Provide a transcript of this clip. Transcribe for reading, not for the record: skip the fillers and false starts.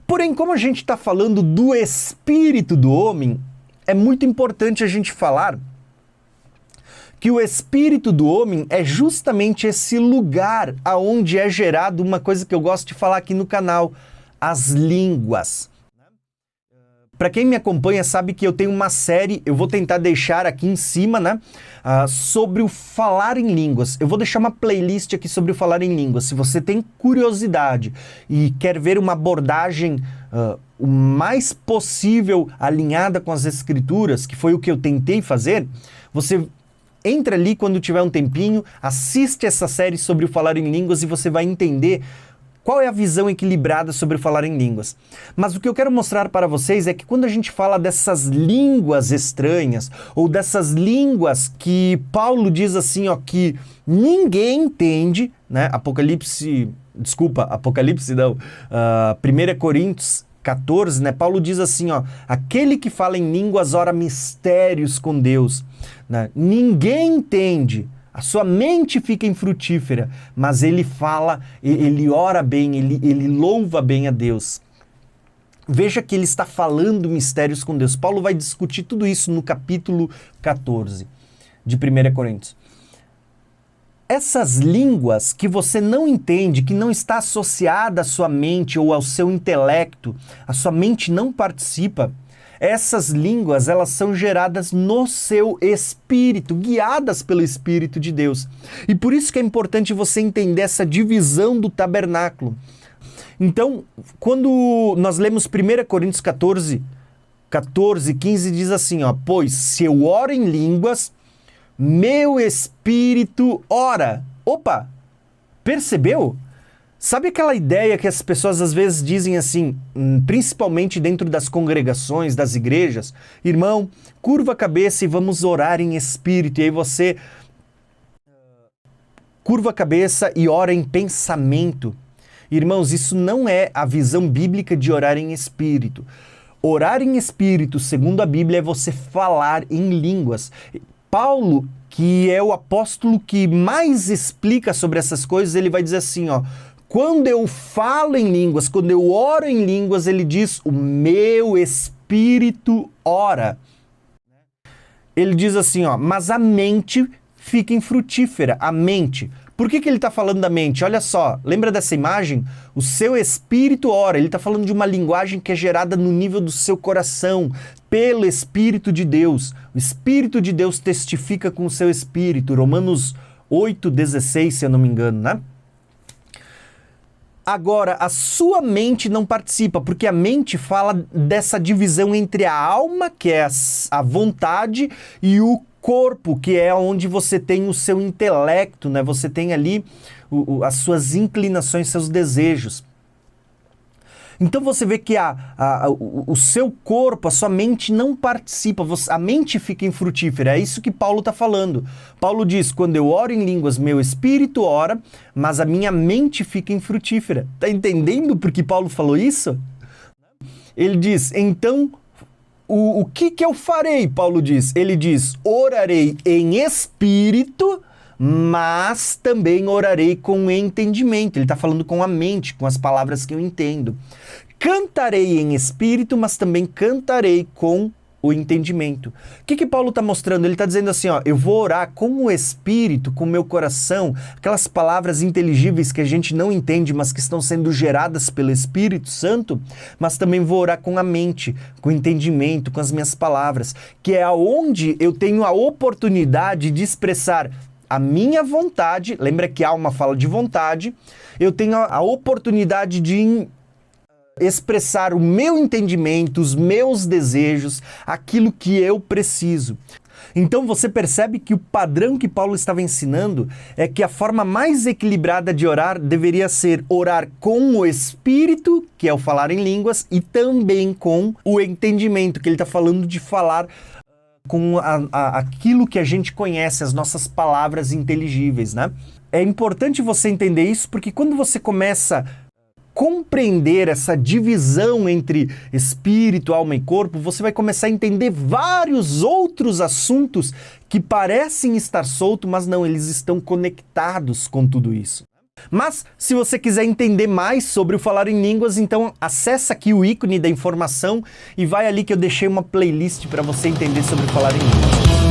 Porém, como a gente está falando do espírito do homem, é muito importante a gente falar que o espírito do homem é justamente esse lugar aonde é gerado uma coisa que eu gosto de falar aqui no canal, as línguas. Para quem me acompanha sabe que eu tenho uma série, eu vou tentar deixar aqui em cima, né, sobre o falar em línguas. Eu vou deixar uma playlist aqui sobre o falar em línguas. Se você tem curiosidade e quer ver uma abordagem o mais possível alinhada com as escrituras, que foi o que eu tentei fazer, você entra ali quando tiver um tempinho, assiste essa série sobre o falar em línguas e você vai entender qual é a visão equilibrada sobre o falar em línguas. Mas o que eu quero mostrar para vocês é que quando a gente fala dessas línguas estranhas, ou dessas línguas que Paulo diz assim, ó, que ninguém entende, né? Apocalipse não, 1 Coríntios 14, né? Paulo diz assim, ó, aquele que fala em línguas ora mistérios com Deus, né? Ninguém entende, a sua mente fica infrutífera, mas ele fala, ele ora bem, ele louva bem a Deus. Veja que ele está falando mistérios com Deus. Paulo vai discutir tudo isso no capítulo 14 de 1 Coríntios. Essas línguas que você não entende, que não está associada à sua mente ou ao seu intelecto, a sua mente não participa, essas línguas, elas são geradas no seu espírito, guiadas pelo Espírito de Deus. E por isso que é importante você entender essa divisão do tabernáculo. Então, quando nós lemos 1 Coríntios 14, 15, diz assim, ó, pois se eu oro em línguas, meu espírito ora. Opa! Percebeu? Sabe aquela ideia que as pessoas às vezes dizem assim, principalmente dentro das congregações, das igrejas? Irmão, curva a cabeça e vamos orar em espírito. E aí você curva a cabeça e ora em pensamento. Irmãos, isso não é a visão bíblica de orar em espírito. Orar em espírito, segundo a Bíblia, é você falar em línguas. Paulo, que é o apóstolo que mais explica sobre essas coisas, ele vai dizer assim, ó, quando eu falo em línguas, quando eu oro em línguas, ele diz, o meu espírito ora. Ele diz assim, ó, mas a mente fica infrutífera, a mente. Por que ele está falando da mente? Olha só, lembra dessa imagem? O seu espírito ora, ele está falando de uma linguagem que é gerada no nível do seu coração, pelo Espírito de Deus. O Espírito de Deus testifica com o seu espírito, Romanos 8,16, se eu não me engano, né? Agora, a sua mente não participa, porque a mente fala dessa divisão entre a alma, que é a vontade, e o corpo, que é onde você tem o seu intelecto, né? Você tem ali as suas inclinações, seus desejos. Então você vê que o seu corpo, a sua mente não participa, a mente fica infrutífera, é isso que Paulo está falando. Paulo diz, quando eu oro em línguas, meu espírito ora, mas a minha mente fica infrutífera. Está entendendo por que Paulo falou isso? Ele diz, então, o que eu farei? Paulo diz, ele diz, orarei em espírito, mas também orarei com entendimento. Ele está falando com a mente, com as palavras que eu entendo. Cantarei em espírito, mas também cantarei com o entendimento. O que Paulo está mostrando? Ele está dizendo assim, ó, eu vou orar com o espírito, com o meu coração, aquelas palavras inteligíveis que a gente não entende, mas que estão sendo geradas pelo Espírito Santo, mas também vou orar com a mente, com o entendimento, com as minhas palavras, que é aonde eu tenho a oportunidade de expressar a minha vontade, lembra que alma fala de vontade, eu tenho a oportunidade de expressar o meu entendimento, os meus desejos, aquilo que eu preciso. Então você percebe que o padrão que Paulo estava ensinando é que a forma mais equilibrada de orar deveria ser orar com o Espírito, que é o falar em línguas, e também com o entendimento, que ele está falando de falar com aquilo que a gente conhece, as nossas palavras inteligíveis, né? É importante você entender isso, porque quando você começa a compreender essa divisão entre espírito, alma e corpo, você vai começar a entender vários outros assuntos que parecem estar soltos, mas não, eles estão conectados com tudo isso. Mas, se você quiser entender mais sobre o falar em línguas, então acessa aqui o ícone da informação e vai ali que eu deixei uma playlist para você entender sobre o falar em línguas.